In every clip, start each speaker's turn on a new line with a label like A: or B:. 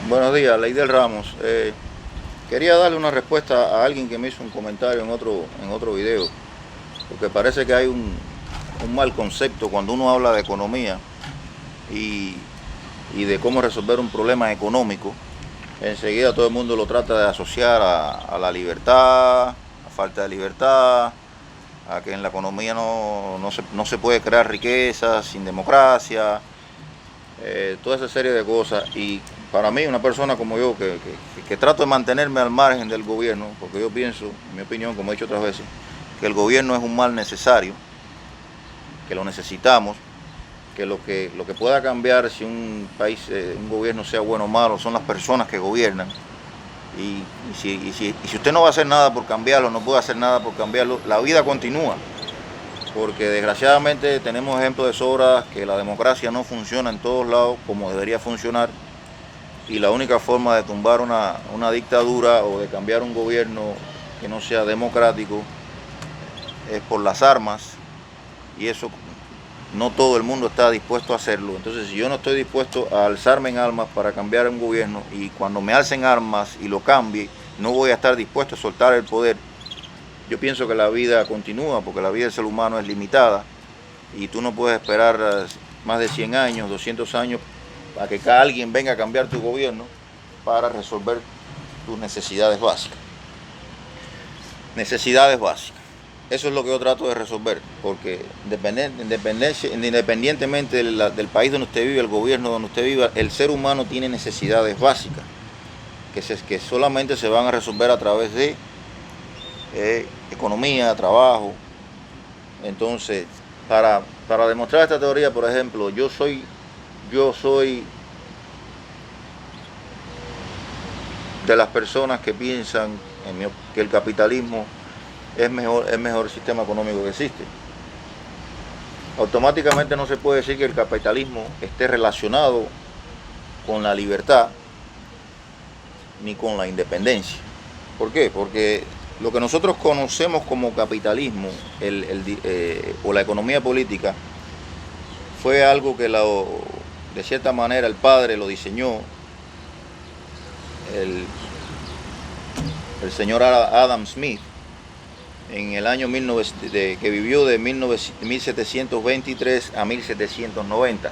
A: Buenos días, Leidel Ramos. Quería darle una respuesta a alguien que me hizo un comentario en otro video, porque parece que hay un mal concepto cuando uno habla de economía y, y de cómo resolver un problema económico. Enseguida todo el mundo lo trata de asociar a la libertad, a falta de libertad, a que en la economía no se puede crear riqueza sin democracia, toda esa serie de cosas. Y para mí, una persona como yo, que trato de mantenerme al margen del gobierno, porque yo pienso, en mi opinión, como he dicho otras veces, que el gobierno es un mal necesario, que lo necesitamos, que lo que pueda cambiar si un país, un gobierno sea bueno o malo, son las personas que gobiernan. Y si usted no va a hacer nada por cambiarlo, no puede hacer nada por cambiarlo, la vida continúa. Porque desgraciadamente tenemos ejemplos de sobra que la democracia no funciona en todos lados como debería funcionar, y la única forma de tumbar una dictadura o de cambiar un gobierno que no sea democrático es por las armas, y eso no todo el mundo está dispuesto a hacerlo. Entonces, si yo no estoy dispuesto a alzarme en armas para cambiar un gobierno, y cuando me alcen armas y lo cambie, no voy a estar dispuesto a soltar el poder, yo pienso que la vida continúa, porque la vida del ser humano es limitada y tú no puedes esperar más de 100 años, 200 años a que alguien venga a cambiar tu gobierno para resolver tus necesidades básicas. Necesidades básicas. Eso es lo que yo trato de resolver, porque independientemente del país donde usted vive, el gobierno donde usted viva, el ser humano tiene necesidades básicas que solamente se van a resolver a través de economía, trabajo. Entonces, para demostrar esta teoría, por ejemplo, yo soy de las personas que piensan que el capitalismo es el mejor sistema económico que existe. Automáticamente no se puede decir que el capitalismo esté relacionado con la libertad ni con la independencia. ¿Por qué? Porque lo que nosotros conocemos como capitalismo, o la economía política, fue algo que de cierta manera el padre lo diseñó, el, el señor Adam Smith, en el año que vivió de 1723 a 1790.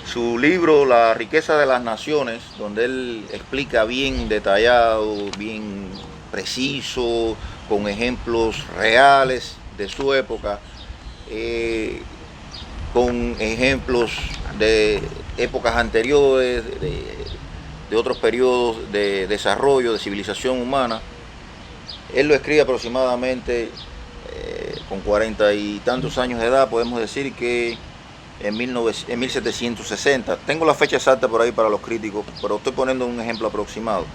A: Su libro La riqueza de las naciones, donde él explica bien detallado, bien preciso, con ejemplos reales de su época, con ejemplos de épocas anteriores, de otros periodos de desarrollo, de civilización humana. Él lo escribe aproximadamente con 40 y tantos años de edad, podemos decir que en 1760. Tengo la fecha exacta por ahí para los críticos, pero estoy poniendo un ejemplo aproximado.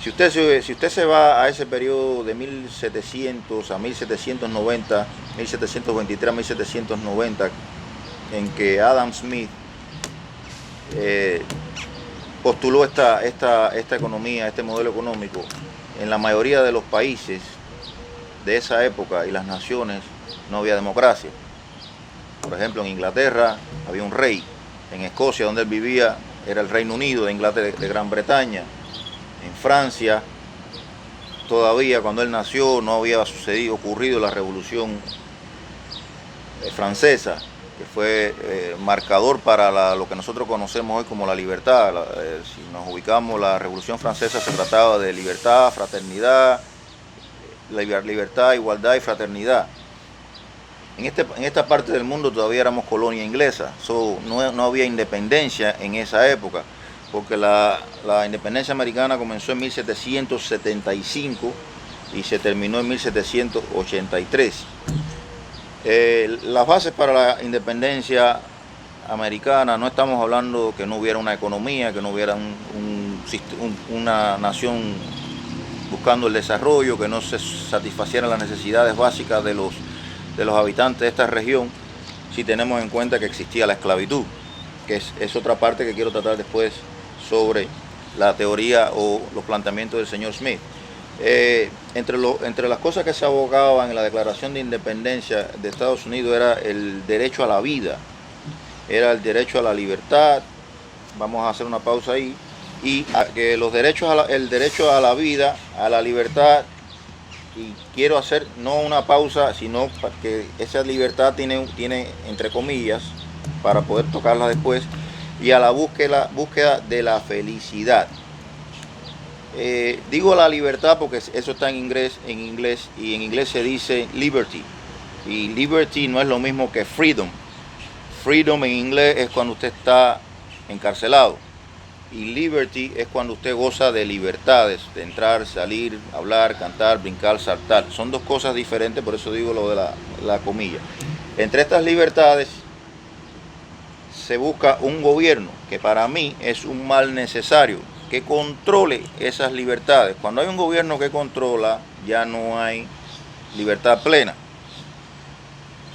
A: Si usted se va a ese periodo de 1700 a 1790, 1723 a 1790, en que Adam Smith postuló esta economía, este modelo económico, en la mayoría de los países de esa época y las naciones no había democracia. Por ejemplo, en Inglaterra había un rey. En Escocia, donde él vivía, era el Reino Unido de Inglaterra, de Gran Bretaña. En Francia, todavía cuando él nació, no había ocurrido la Revolución Francesa, que fue marcador para lo que nosotros conocemos hoy como la libertad. Si nos ubicamos, la Revolución Francesa se trataba de libertad, fraternidad, libertad, igualdad y fraternidad. En esta parte del mundo todavía éramos colonia inglesa, no había independencia en esa época, porque la independencia americana comenzó en 1775 y se terminó en 1783. Las bases para la independencia americana, no estamos hablando que no hubiera una economía, que no hubiera una nación buscando el desarrollo, que no se satisfacieran las necesidades básicas de los habitantes de esta región, si tenemos en cuenta que existía la esclavitud, que es otra parte que quiero tratar después sobre la teoría o los planteamientos del señor Smith. Entre las cosas que se abogaban en la Declaración de Independencia de Estados Unidos era el derecho a la vida, era el derecho a la libertad, vamos a hacer una pausa ahí, y que los derechos, el derecho a la vida, a la libertad, y quiero hacer no una pausa, sino que esa libertad tiene entre comillas, para poder tocarla después, y a la búsqueda de la felicidad. Digo la libertad porque eso está en inglés, y en inglés se dice liberty, y liberty no es lo mismo que freedom. Freedom en inglés es cuando usted está encarcelado, y liberty es cuando usted goza de libertades, de entrar, salir, hablar, cantar, brincar, saltar. Son dos cosas diferentes, por eso digo lo de la comilla. Entre estas libertades se busca un gobierno que para mí es un mal necesario, que controle esas libertades. Cuando hay un gobierno que controla, ya no hay libertad plena.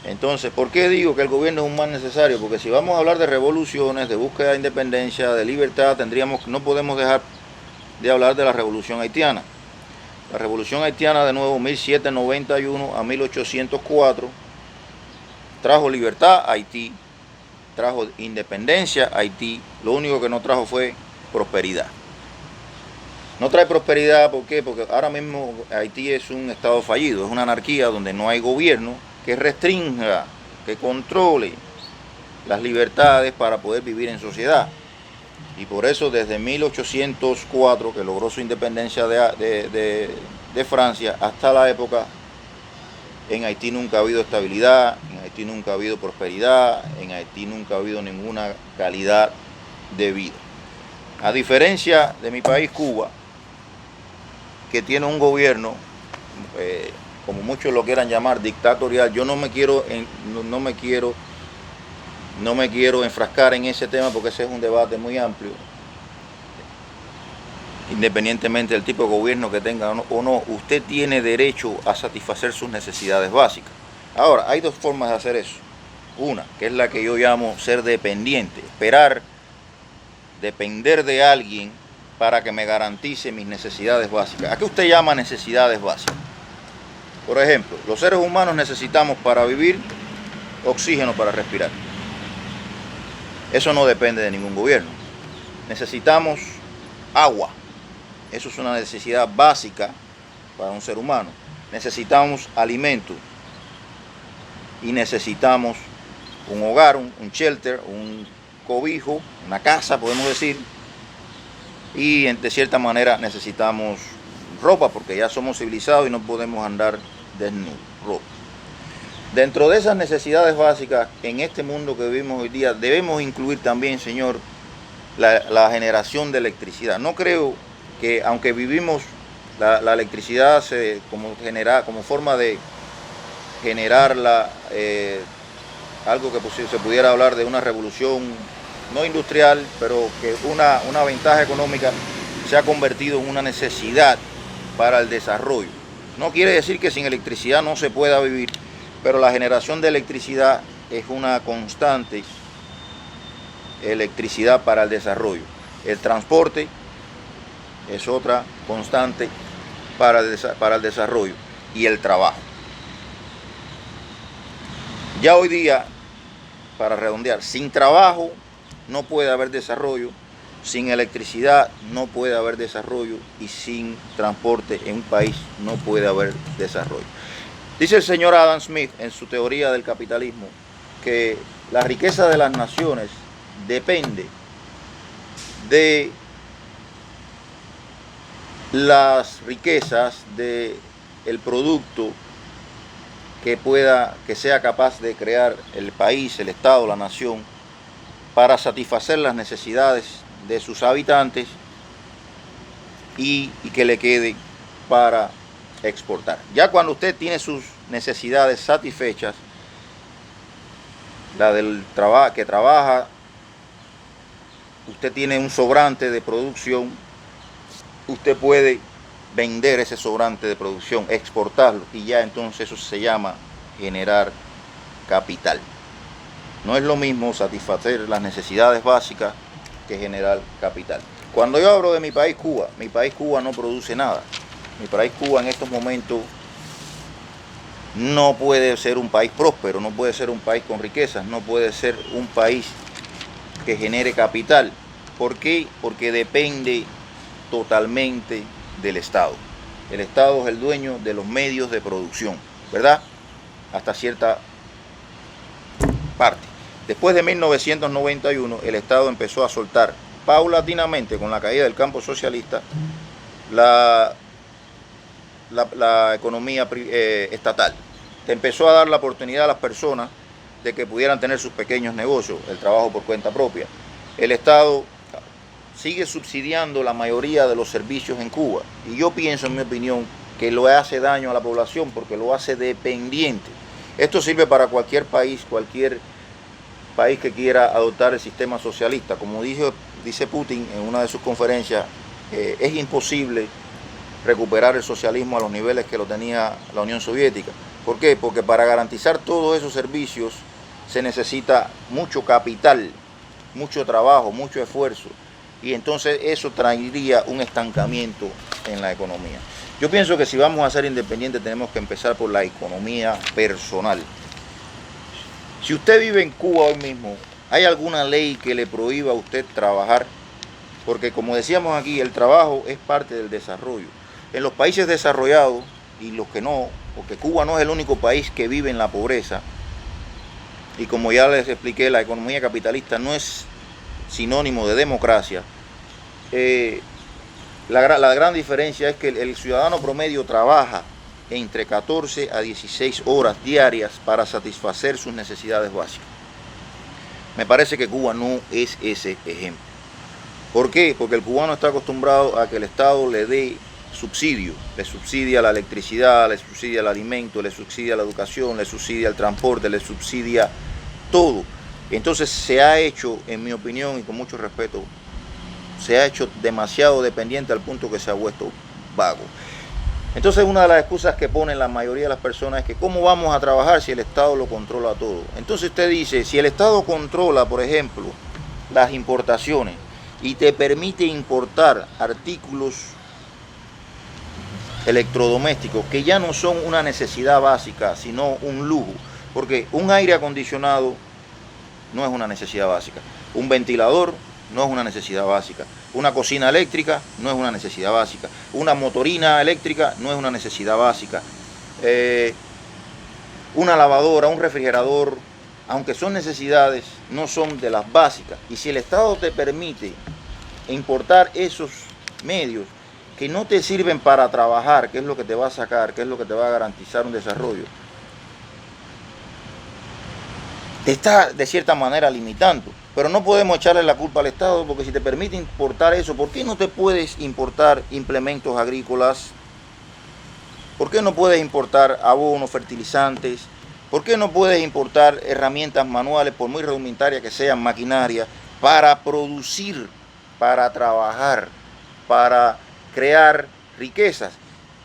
A: Entonces, ¿por qué digo que el gobierno es un mal necesario? Porque si vamos a hablar de revoluciones, de búsqueda de independencia, de libertad, no podemos dejar de hablar de la revolución haitiana. La revolución haitiana, de nuevo, 1791 a 1804, trajo libertad a Haití, trajo independencia a Haití. Lo único que no trajo fue prosperidad. No trae prosperidad, ¿por qué? Porque ahora mismo Haití es un estado fallido, es una anarquía donde no hay gobierno que restrinja, que controle las libertades para poder vivir en sociedad. Y por eso desde 1804, que logró su independencia de Francia, hasta la época, en Haití nunca ha habido estabilidad, en Haití nunca ha habido prosperidad, en Haití nunca ha habido ninguna calidad de vida. A diferencia de mi país, Cuba, que tiene un gobierno, como muchos lo quieran llamar, dictatorial. Yo no me quiero enfrascar en ese tema porque ese es un debate muy amplio. Independientemente del tipo de gobierno que tenga o no, usted tiene derecho a satisfacer sus necesidades básicas. Ahora, hay dos formas de hacer eso. Una, que es la que yo llamo ser dependiente, depender de alguien para que me garantice mis necesidades básicas. ¿A qué usted llama necesidades básicas? Por ejemplo, los seres humanos necesitamos para vivir oxígeno para respirar. Eso no depende de ningún gobierno. Necesitamos agua. Eso es una necesidad básica para un ser humano. Necesitamos alimento. Y necesitamos un hogar, un shelter, un cobijo, una casa, podemos decir. Y de cierta manera necesitamos ropa, porque ya somos civilizados y no podemos andar desnudos. Ropa. Dentro de esas necesidades básicas, en este mundo que vivimos hoy día, debemos incluir también, señor, la generación de electricidad. No creo que, aunque vivimos la electricidad como forma de generarla, algo que se pudiera hablar de una revolución no industrial, pero que una ventaja económica se ha convertido en una necesidad para el desarrollo. No quiere decir que sin electricidad no se pueda vivir, pero la generación de electricidad es una constante electricidad para el desarrollo. El transporte es otra constante para el desarrollo, y el trabajo. Ya hoy día, para redondear, sin trabajo no puede haber desarrollo, sin electricidad no puede haber desarrollo, y sin transporte en un país no puede haber desarrollo. Dice el señor Adam Smith en su teoría del capitalismo que la riqueza de las naciones depende de las riquezas del producto que sea capaz de crear el país, el Estado, la nación, para satisfacer las necesidades de sus habitantes y que le quede para exportar. Ya cuando usted tiene sus necesidades satisfechas, la del trabajo que trabaja, usted tiene un sobrante de producción, usted puede vender ese sobrante de producción, exportarlo, y ya entonces eso se llama generar capital. No es lo mismo satisfacer las necesidades básicas que generar capital. Cuando yo hablo de mi país Cuba no produce nada. Mi país Cuba en estos momentos no puede ser un país próspero, no puede ser un país con riquezas, no puede ser un país que genere capital, ¿Por qué? Porque depende totalmente del Estado. El Estado es el dueño de los medios de producción, ¿verdad? Hasta cierta parte. Después de 1991, el Estado empezó a soltar paulatinamente, con la caída del campo socialista, la economía estatal. Empezó a dar la oportunidad a las personas de que pudieran tener sus pequeños negocios, el trabajo por cuenta propia. El Estado sigue subsidiando la mayoría de los servicios en Cuba, y yo pienso, en mi opinión, que lo hace daño a la población porque lo hace dependiente. Esto sirve para cualquier país que quiera adoptar el sistema socialista. Como dice Putin en una de sus conferencias, es imposible recuperar el socialismo a los niveles que lo tenía la Unión Soviética. ¿Por qué? Porque para garantizar todos esos servicios se necesita mucho capital, mucho trabajo, mucho esfuerzo, y entonces eso traería un estancamiento en la economía. Yo pienso que si vamos a ser independientes tenemos que empezar por la economía personal. Si usted vive en Cuba hoy mismo, ¿hay alguna ley que le prohíba a usted trabajar? Porque como decíamos aquí, el trabajo es parte del desarrollo. En los países desarrollados, y los que no, porque Cuba no es el único país que vive en la pobreza, y como ya les expliqué, la economía capitalista no es sinónimo de democracia. La gran diferencia es que el ciudadano promedio trabaja entre 14 a 16 horas diarias para satisfacer sus necesidades básicas. Me parece que Cuba no es ese ejemplo. ¿Por qué? Porque el cubano está acostumbrado a que el Estado le dé subsidio, le subsidia la electricidad, le subsidia el alimento, le subsidia la educación, le subsidia el transporte, le subsidia todo. Entonces se ha hecho, en mi opinión y con mucho respeto, se ha hecho demasiado dependiente al punto que se ha vuelto vago. Entonces una de las excusas que ponen la mayoría de las personas es que ¿cómo vamos a trabajar si el Estado lo controla todo? Entonces usted dice, si el Estado controla, por ejemplo, las importaciones y te permite importar artículos electrodomésticos que ya no son una necesidad básica, sino un lujo, porque un aire acondicionado no es una necesidad básica, un ventilador no es una necesidad básica, una cocina eléctrica no es una necesidad básica, una motorina eléctrica no es una necesidad básica, una lavadora, un refrigerador, aunque son necesidades, no son de las básicas. Y si el Estado te permite importar esos medios que no te sirven para trabajar, que es lo que te va a sacar, que es lo que te va a garantizar un desarrollo, te está de cierta manera limitando. Pero no podemos echarle la culpa al Estado, porque si te permite importar eso, ¿por qué no te puedes importar implementos agrícolas? ¿Por qué no puedes importar abonos, fertilizantes? ¿Por qué no puedes importar herramientas manuales, por muy rudimentarias que sean, maquinaria, para producir, para trabajar, para crear riquezas?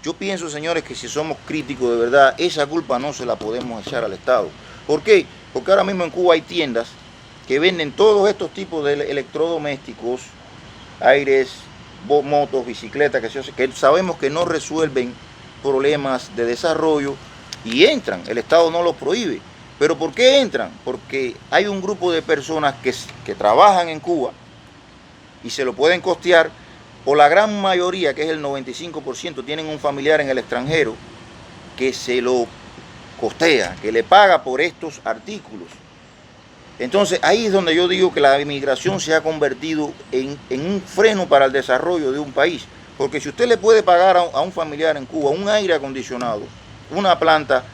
A: Yo pienso, señores, que si somos críticos de verdad, esa culpa no se la podemos echar al Estado. ¿Por qué? Porque ahora mismo en Cuba hay tiendas que venden todos estos tipos de electrodomésticos, aires, motos, bicicletas, que sabemos que no resuelven problemas de desarrollo, y entran. El Estado no los prohíbe. ¿Pero por qué entran? Porque hay un grupo de personas que trabajan en Cuba y se lo pueden costear, o la gran mayoría, que es el 95%, tienen un familiar en el extranjero que se lo costea, que le paga por estos artículos. Entonces ahí es donde yo digo que la inmigración se ha convertido en un freno para el desarrollo de un país. Porque si usted le puede pagar a un familiar en Cuba un aire acondicionado, una planta,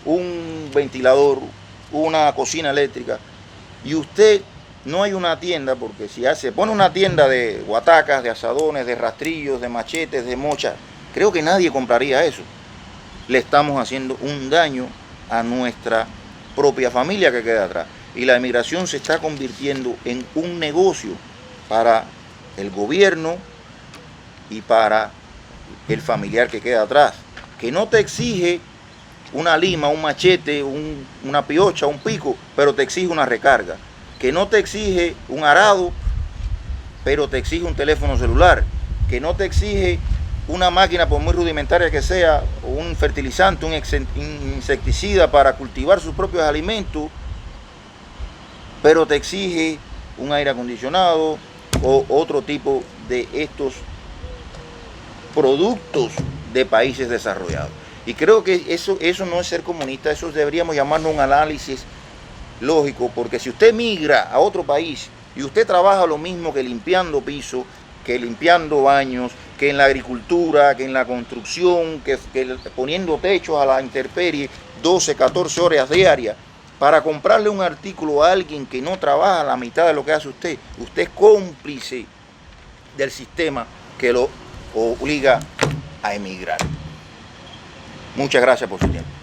A: un ventilador, una cocina eléctrica, y usted no hay una tienda, porque si se pone una tienda de guatacas, de asadones, de rastrillos, de machetes, de mochas, creo que nadie compraría eso. Le estamos haciendo un daño a nuestra propia familia que queda atrás. Y la emigración se está convirtiendo en un negocio para el gobierno y para el familiar que queda atrás, que no te exige una lima, un machete, una piocha, un pico, pero te exige una recarga, que no te exige un arado, pero te exige un teléfono celular, que no te exige una máquina, por muy rudimentaria que sea, un fertilizante, un insecticida para cultivar sus propios alimentos, pero te exige un aire acondicionado, o otro tipo de estos productos de países desarrollados. Y creo que eso no es ser comunista, eso deberíamos llamarlo un análisis lógico, porque si usted migra a otro país y usted trabaja lo mismo que limpiando pisos, que limpiando baños, que en la agricultura, que en la construcción, que poniendo techos a la intemperie 12, 14 horas diarias, para comprarle un artículo a alguien que no trabaja la mitad de lo que hace usted es cómplice del sistema que lo obliga a emigrar. Muchas gracias por su tiempo.